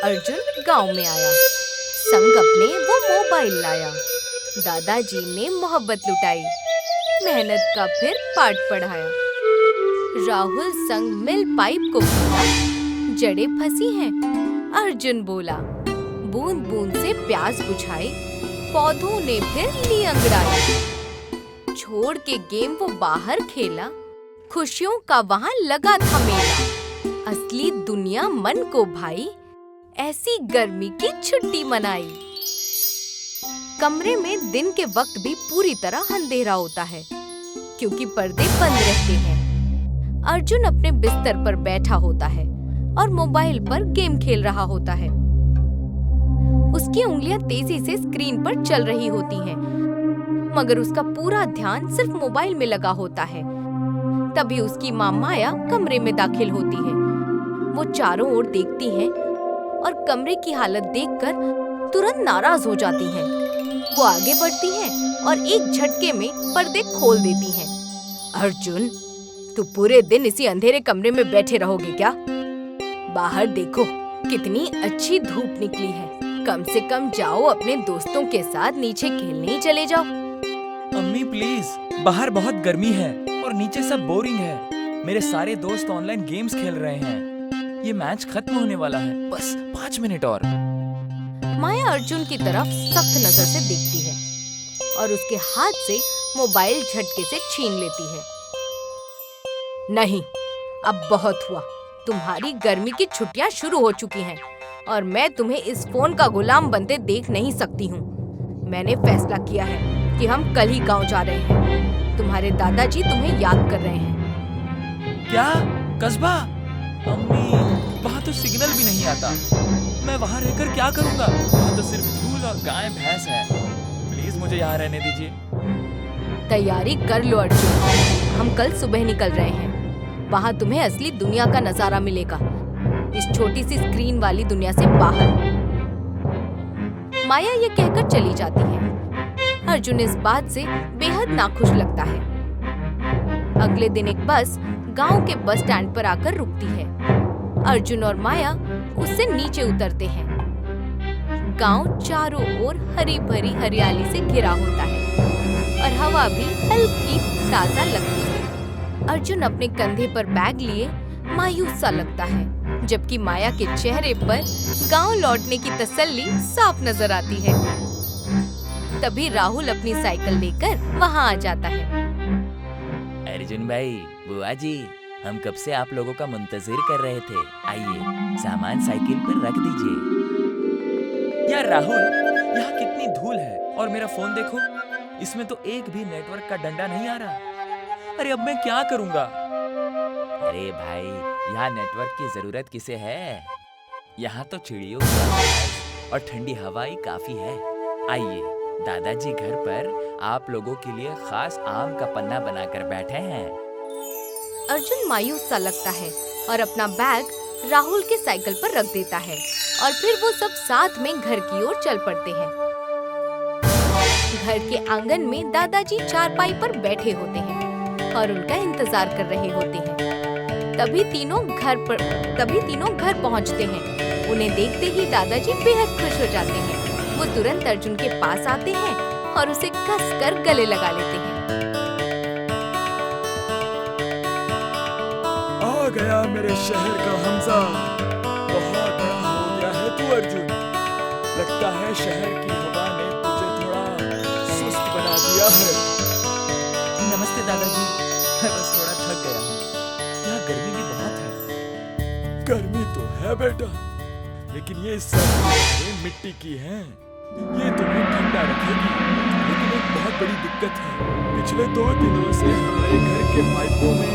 अर्जुन गांव में आया। संग अपने वो मोबाइल लाया। दादाजी ने मोहब्बत लुटाई, मेहनत का फिर पाठ पढ़ाया। राहुल संग मिल पाइप को खोला, जड़ें फंसी हैं, अर्जुन बोला। बूंद बूंद से प्यास बुझाई, पौधों ने फिर ली अंगड़ाई। छोड़ के गेम वो बाहर खेला, खुशियों का वहाँ लगा था मेला। असली दुनिया मन को भाई, ऐसी गर्मी की छुट्टी मनाई। कमरे में दिन के वक्त भी पूरी तरह अंधेरा होता है, क्योंकि पर्दे बंद रहते हैं। अर्जुन अपने बिस्तर पर बैठा होता है और मोबाइल पर गेम खेल रहा होता है। उसकी उंगलियां तेजी से स्क्रीन पर चल रही होती हैं, मगर उसका पूरा ध्यान सिर्फ मोबाइल में लगा होता है। तभी उसकी माँ माया कमरे में दाखिल होती है। वो चारों ओर देखती हैं और कमरे की हालत देखकर तुरंत नाराज हो जाती हैं। वो आगे बढ़ती हैं और एक झटके में पर्दे खोल देती हैं। अर्जुन, तू पूरे दिन इसी अंधेरे कमरे में बैठे रहोगे क्या? बाहर देखो, कितनी अच्छी धूप निकली है। कम से कम जाओ, अपने दोस्तों के साथ नीचे खेलने ही चले जाओ। अम्मी प्लीज, बाहर बहुत गर्मी है और नीचे सब बोरिंग है। मेरे सारे दोस्त ऑनलाइन गेम्स खेल रहे हैं। ये मैच खत्म होने वाला है, बस 5 मिनट और। माया अर्जुन की तरफ सख्त नजर से देखती है और उसके हाथ से मोबाइल झटके से छीन लेती है। नहीं, अब बहुत हुआ। तुम्हारी गर्मी की छुट्टियां शुरू हो चुकी हैं और मैं तुम्हें इस फोन का गुलाम बनते देख नहीं सकती हूँ। मैंने फैसला किया है कि हम कल ही गांव जा रहे हैं। तुम्हारे दादाजी तुम्हें याद कर रहे हैं। क्या? कस्बा? अम्मी, वहाँ तो सिग्नल भी नहीं आता। मैं वहाँ रहकर क्या करूँगा? वहाँ तो सिर्फ धूल और गाय भैंस है। प्लीज मुझे यहाँ रहने दीजिए। तैयारी कर लो अर्जुन, हम कल सुबह निकल रहे हैं। वहाँ तुम्हें असली दुनिया का नजारा मिलेगा, इस छोटी सी स्क्रीन वाली दुनिया से बाहर। माया ये कहकर चली जाती है। अर्जुन इस बात से बेहद नाखुश लगता है। अगले दिन एक बस गांव के बस स्टैंड पर आकर रुकती है। अर्जुन और माया उससे नीचे उतरते हैं। गांव चारों ओर हरी भरी हरियाली से घिरा होता है और हवा भी हल्की ताजा लगती है। अर्जुन अपने कंधे पर बैग लिए मायूस सा लगता है, जबकि माया के चेहरे पर गांव लौटने की तसल्ली साफ नजर आती है। तभी राहुल अपनी साइकिल लेकर वहां आ जाता है। अर्जुन भाई, बुआ जी, हम कब से आप लोगों का मुंतजिर कर रहे थे। आइए, सामान साइकिल पर रख दीजिए। यार राहुल, यहाँ कितनी धूल है और मेरा फोन देखो, इसमें तो एक भी नेटवर्क का डंडा नहीं आ रहा। अरे अब मैं क्या करूँगा? अरे भाई, यहाँ नेटवर्क की जरूरत किसे है? यहाँ तो चिड़ियों की आवाज और ठंडी हवा ही काफी है। आइए, दादाजी घर पर आप लोगों के लिए खास आम का पन्ना बनाकर बैठे हैं। अर्जुन मायूस सा लगता है और अपना बैग राहुल के साइकिल पर रख देता है और फिर वो सब साथ में घर की ओर चल पड़ते हैं। घर के आंगन में दादाजी चारपाई पर बैठे होते हैं और उनका इंतजार कर रहे होते हैं। तभी तीनों घर पहुंचते हैं। उन्हें देखते ही दादाजी बेहद खुश हो जाते हैं। वो तुरंत अर्जुन के पास आते हैं और उसे कसकर गले लगा लेते हैं। आ गया मेरे शहर का हमजा। बहुत बड़ा हो गया है तू अर्जुन। लगता है शहर की हवा ने तुझे थोड़ा सुस्त बना दिया है। नमस्ते दादाजी, मैं बस थोड़ा थक गया हूँ। यहाँ गर्मी भी बहुत है। गर्मी तो है बेटा, लेकिन ये सब मिट्टी की है। ये तुम्हें ठंडा रखेगी, लेकिन एक बहुत बड़ी दिक्कत है। पिछले 2 दिनों से हमारे घर के पाइपों में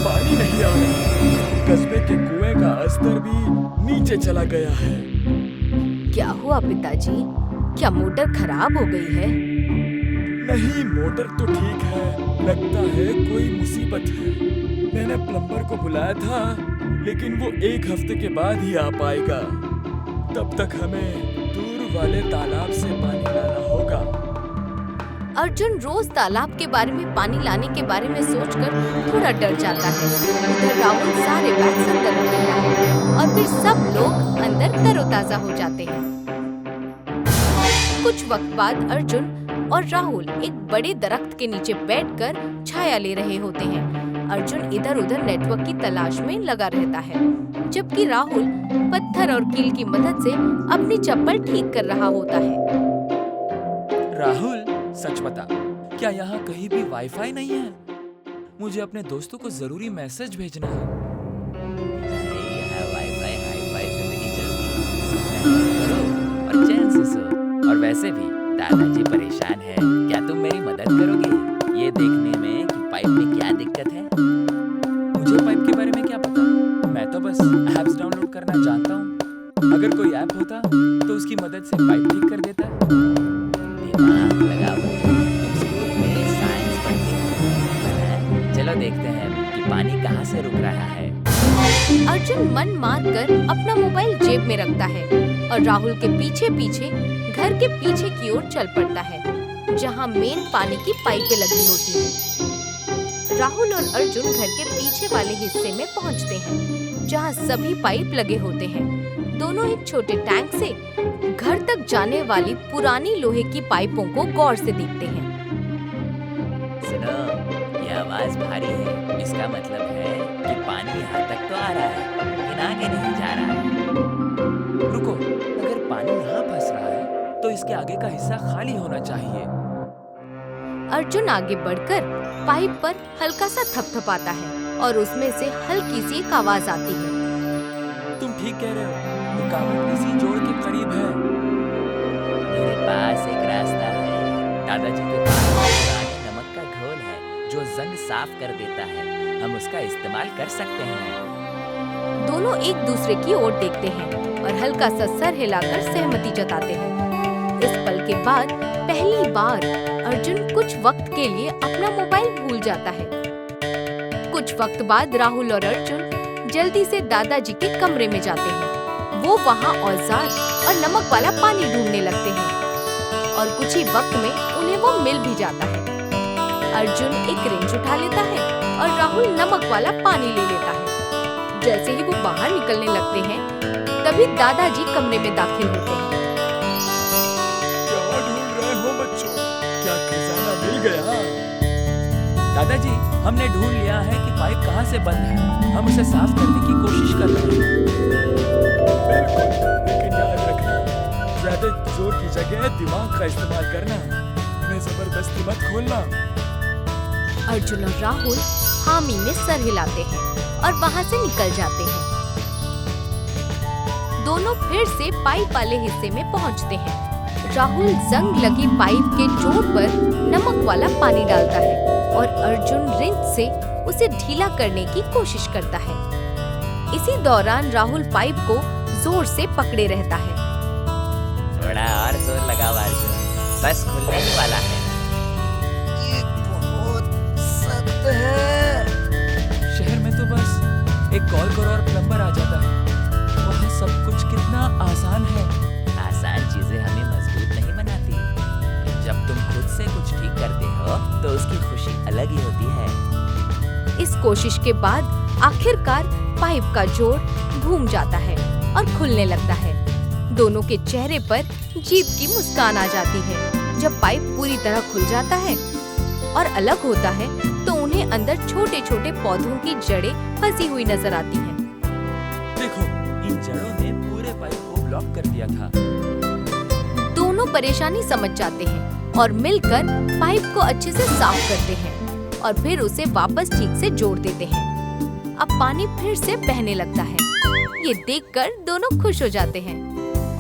पानी नहीं आ रहा। कस्बे के कुएं का स्तर भी नीचे चला गया है। क्या हुआ पिताजी? क्या मोटर खराब हो गई है? नहीं, मोटर तो ठीक है। लगता है कोई मुसीबत है। मैंने प्लम्बर को बुलाया था, लेकिन वो 1 हफ्ते के बाद ही आ पाएगा। तब तक हमें दूर वाले तालाब से पानी लाना होगा। अर्जुन रोज तालाब के बारे में, पानी लाने के बारे में सोचकर थोड़ा डर जाता है। उधर राहुल सारे बैग्स अंदर रख देता है और फिर सब लोग अंदर तरोताजा हो जाते हैं। कुछ वक्त बाद अर्जुन और राहुल एक बड़े दरख्त के नीचे बैठकर छाया ले रहे होते हैं। अर्जुन इधर उधर नेटवर्क की तलाश में लगा रहता है, जबकि राहुल पत्थर और कील की मदद से अपनी चप्पल ठीक कर रहा होता है। राहुल, सच बता, क्या यहाँ कहीं भी वाईफाई नहीं है? मुझे अपने दोस्तों को जरूरी मैसेज भेजना है। यहाँ वाईफाई हाईफाई जिंदगी चलती है। करो और चैन से सो। और वैसे भी दादाजी परेशान है, क्या तुम मेरी मदद करोगे ये देखने में कि पाइप में क्या दिक्कत है? मुझे पाइप के बारे में क्या पता, मैं तो बस ऐप्स डाउनलोड करना जानता हूँ। अगर कोई ऐप होता तो उसकी मदद से पाइप ठीक कर देता। दिमाग लगाओ, तुम स्कूल में साइंस पढ़ते हो। चलो देखते हैं कि पानी कहाँ से रुक रहा है। अर्जुन मन मारकर अपना मोबाइल जेब में रखता है और राहुल के पीछे पीछे घर के पीछे की ओर चल पड़ता है, जहाँ मेन पानी की पाइपें लगी होती हैं। राहुल और अर्जुन घर के पीछे वाले हिस्से में पहुँचते हैं, जहाँ सभी पाइप लगे होते हैं। दोनों एक छोटे टैंक से घर तक जाने वाली पुरानी लोहे की पाइपों को गौर से देखते हैं। सुनो, ये आवाज भारी है, इसका मतलब है कि पानी यहाँ तक तो आ रहा है, लेकिन आगे नहीं जा रहा है। रुको, अगर पानी यहाँ फंस रहा है तो इसके आगे का हिस्सा खाली होना चाहिए। अर्जुन आगे बढ़कर पाइप पर हल्का सा थपथपाता है और उसमें से हल्की सी एक आवाज आती है। तुम ठीक कह रहे हो, रुकावट इसी जोड़ के करीब है। मेरे पास एक रास्ता है। दादाजी के पास पुरानी नमक का घोल है जो जंग साफ कर देता है, हम उसका इस्तेमाल कर सकते हैं। दोनों एक दूसरे की ओर देखते हैं और हल्का सा सर हिलाकर सहमति जताते हैं। इस पल के बाद पहली बार अर्जुन कुछ वक्त के लिए अपना मोबाइल भूल जाता है। कुछ वक्त बाद राहुल और अर्जुन जल्दी से दादाजी के कमरे में जाते हैं। वो वहाँ औजार और नमक वाला पानी ढूंढने लगते हैं और कुछ ही वक्त में उन्हें वो मिल भी जाता है। अर्जुन एक रिंच उठा लेता है और राहुल नमक वाला पानी ले लेता है। जैसे ही वो बाहर निकलने लगते हैं, तभी दादाजी कमरे में दाखिल होते हैं। क्या ढूंढ रहे हो बच्चों? क्या खजाना मिल गया? दादाजी, हमने ढूंढ लिया है कि पाइप कहाँ से बंद है। हम उसे साफ करने की कोशिश कर रहे हैं। बिल्कुल, लेकिन याद रखना, ज्यादा जोर की जगह दिमाग का इस्तेमाल करना। इन्हें जबरदस्ती मत खोलना। अर्जुन और राहुल हामी में सर हिलाते हैं और वहाँ से निकल जाते हैं। दोनों फिर से पाइप वाले हिस्से में पहुँचते हैं। राहुल जंग लगी पाइप के जोड़ पर नमक वाला पानी डालता है और अर्जुन रिंच से उसे ढीला करने की कोशिश करता है। इसी दौरान राहुल पाइप को जोर से पकड़े रहता है। थोड़ा और जोर लगाओ अर्जुन, बस खुलने ही वाला है। ये बहुत सख्त है। शहर में तो बस एक कॉल करो और प्लम्बर आ जाता है। वहाँ सब कुछ कितना आसान है। आसान चीजें हमें मजबूत नहीं बनाती। जब तुम खुद से कुछ ठीक करते हो तो उसकी खुशी अलग ही होती है। इस कोशिश के बाद आखिरकार पाइप का जोड़ घूम जाता है और खुलने लगता है। दोनों के चेहरे पर जीत की मुस्कान आ जाती है। जब पाइप पूरी तरह खुल जाता है और अलग होता है तो उन्हें अंदर छोटे छोटे पौधों की जड़ें फंसी हुई नजर आती हैं। देखो, इन जड़ों ने पूरे पाइप को ब्लॉक कर दिया था। दोनों परेशानी समझ जाते हैं और मिलकर पाइप को अच्छे से साफ करते हैं और फिर उसे वापस ठीक से जोड़ देते हैं। अब पानी फिर से बहने लगता है। ये देखकर दोनों खुश हो जाते हैं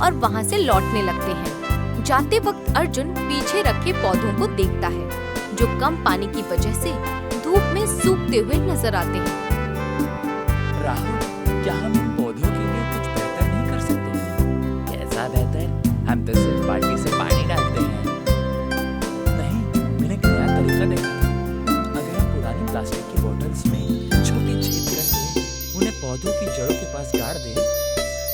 और वहाँ से लौटने लगते हैं। जाते वक्त अर्जुन पीछे रखे पौधों को देखता है, जो कम पानी की वजह से धूप में सूखते हुए नजर आते हैं। राहुल, क्या हम इन पौधों के लिए कुछ बेहतर नहीं कर सकते? कैसा बेहतर? हम तो सिर्फ बाल्टी से पानी डालते हैं। नहीं, मैंने एक नया तरीका देखा था। अगर हम पुरानी प्लास्टिक की बोतल्स में छोटे छेद करके उन्हें पौधों की जड़ों के पास गाड़ दें,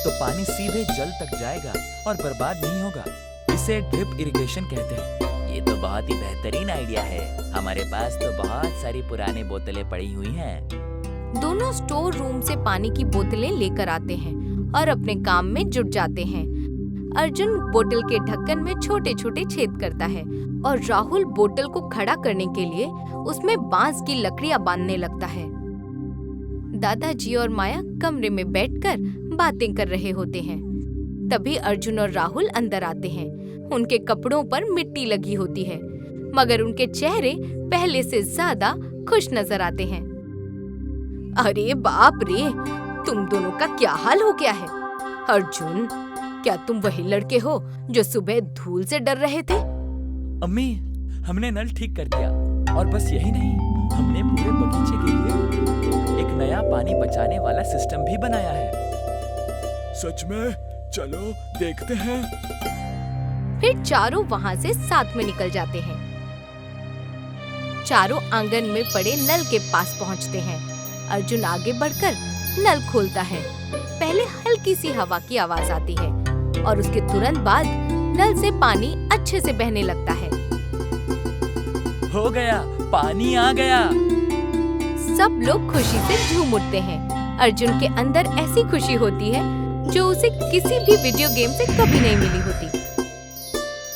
तो पानी सीधे जल तक जाएगा और बर्बाद नहीं होगा। इसे ड्रिप इरिगेशन कहते हैं। ये तो बहुत ही बेहतरीन आइडिया है। हमारे पास तो बहुत सारी पुरानी बोतलें पड़ी हुई हैं। दोनों स्टोर रूम से पानी की बोतलें लेकर आते हैं और अपने काम में जुट जाते हैं। अर्जुन बोतल के ढक्कन में छोटे छोटे छेद करता है और राहुल बोतल को खड़ा करने के लिए उसमें बांस की लकड़ियां बांधने लगता है। दादाजी और माया कमरे में बैठकर बातें कर रहे होते हैं। तभी अर्जुन और राहुल अंदर आते हैं। उनके कपड़ों पर मिट्टी लगी होती है, मगर उनके चेहरे पहले से ज्यादा खुश नजर आते हैं। अरे बाप रे, तुम दोनों का क्या हाल हो गया है? अर्जुन, क्या तुम वही लड़के हो जो सुबह धूल से डर रहे थे? अम्मी, हमने नल ठीक कर दिया और बस यही नहीं, हमने पूरे बगीचे के लिए एक नया पानी बचाने वाला सिस्टम भी बनाया है। सच में? चलो देखते हैं। फिर चारों वहाँ से साथ में निकल जाते हैं। चारों आंगन में पड़े नल के पास पहुँचते हैं। अर्जुन आगे बढ़कर नल खोलता है। पहले हल्की सी हवा की आवाज आती है और उसके तुरंत बाद नल से पानी अच्छे से बहने लगता है। हो गया, पानी आ गया। सब लोग खुशी से झूम उठते हैं। अर्जुन के अंदर ऐसी खुशी होती है जो उसे किसी भी वीडियो गेम से कभी नहीं मिली होती।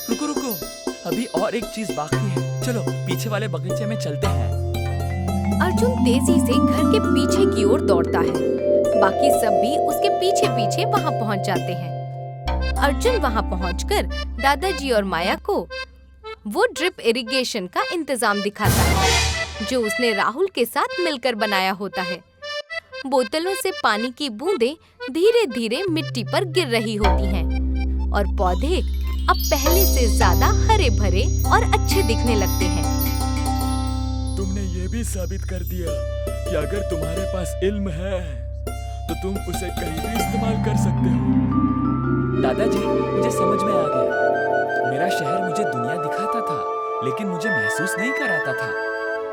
रुको रुको, अभी और एक चीज बाकी है। चलो पीछे वाले बगीचे में चलते हैं। अर्जुन तेजी से घर के पीछे की ओर दौड़ता है। बाकी सब भी उसके पीछे पीछे वहाँ पहुँच जाते हैं। अर्जुन वहाँ पहुँचकर दादाजी और माया को वो ड्रिप इरिगेशन का इंतजाम दिखाता है जो उसने राहुल के साथ मिलकर बनाया होता है। बोतलों से पानी की बूंदें धीरे धीरे मिट्टी पर गिर रही होती हैं और पौधे अब पहले से ज्यादा हरे भरे और अच्छे दिखने लगते हैं। तुमने ये भी साबित कर दिया कि अगर तुम्हारे पास इल्म है तो तुम उसे कहीं भी इस्तेमाल कर सकते हो। दादाजी, मुझे समझ में आ गया। मेरा शहर मुझे दुनिया दिखाता था, लेकिन मुझे महसूस नहीं कराता था।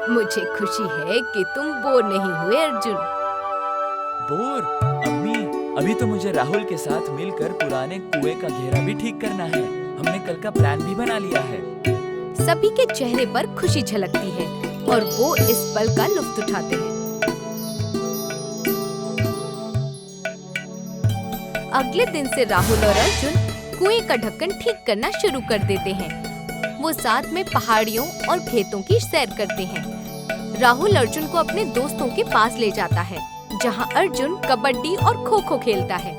मुझे खुशी है कि तुम बोर नहीं हुए अर्जुन। बोर? अम्मी, अभी तो मुझे राहुल के साथ मिलकर पुराने कुएं का घेरा भी ठीक करना है। हमने कल का प्लान भी बना लिया है। सभी के चेहरे पर खुशी झलकती है और वो इस पल का लुत्फ उठाते हैं। अगले दिन से राहुल और अर्जुन कुएं का ढक्कन ठीक करना शुरू कर देते हैं। वो साथ में पहाड़ियों और खेतों की सैर करते हैं। राहुल अर्जुन को अपने दोस्तों के पास ले जाता है, जहां अर्जुन कबड्डी और खो खो खेलता है।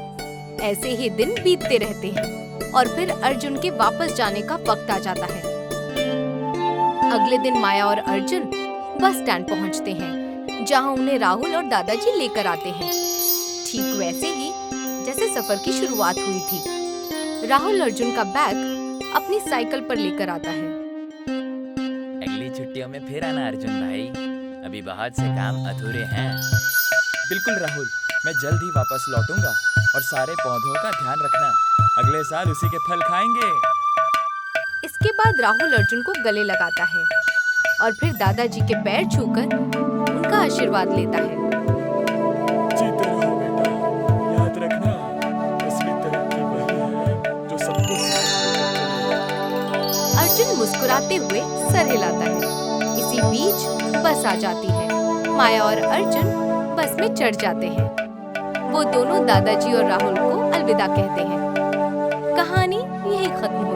ऐसे ही दिन बीतते रहते हैं और फिर अर्जुन के वापस जाने का वक्त आ जाता है। अगले दिन माया और अर्जुन बस स्टैंड पहुंचते हैं, जहां उन्हें राहुल और दादाजी लेकर आते हैं। ठीक वैसे ही जैसे सफर की शुरुआत हुई थी। राहुल अर्जुन का बैग अपनी साइकिल पर लेकर आता है। अगली छुट्टियों में फिर आना अर्जुन भाई, अभी बहुत से काम अधूरे हैं। बिल्कुल राहुल, मैं जल्द ही वापस लौटूंगा और सारे पौधों का ध्यान रखना। अगले साल उसी के फल खाएंगे। इसके बाद राहुल अर्जुन को गले लगाता है और फिर दादाजी के पैर छूकर उनका आशीर्वाद लेता है। जीते रहो बेटा, याद रखना असली तरक्की वही है जो सबको साथ लेकर अर्जुन मुस्कुराते हुए सर हिलाता है। इसी बीच बस आ जाती है। माया और अर्जुन बस में चढ़ जाते हैं। वो दोनों दादाजी और राहुल को अलविदा कहते हैं। कहानी यही खत्म हो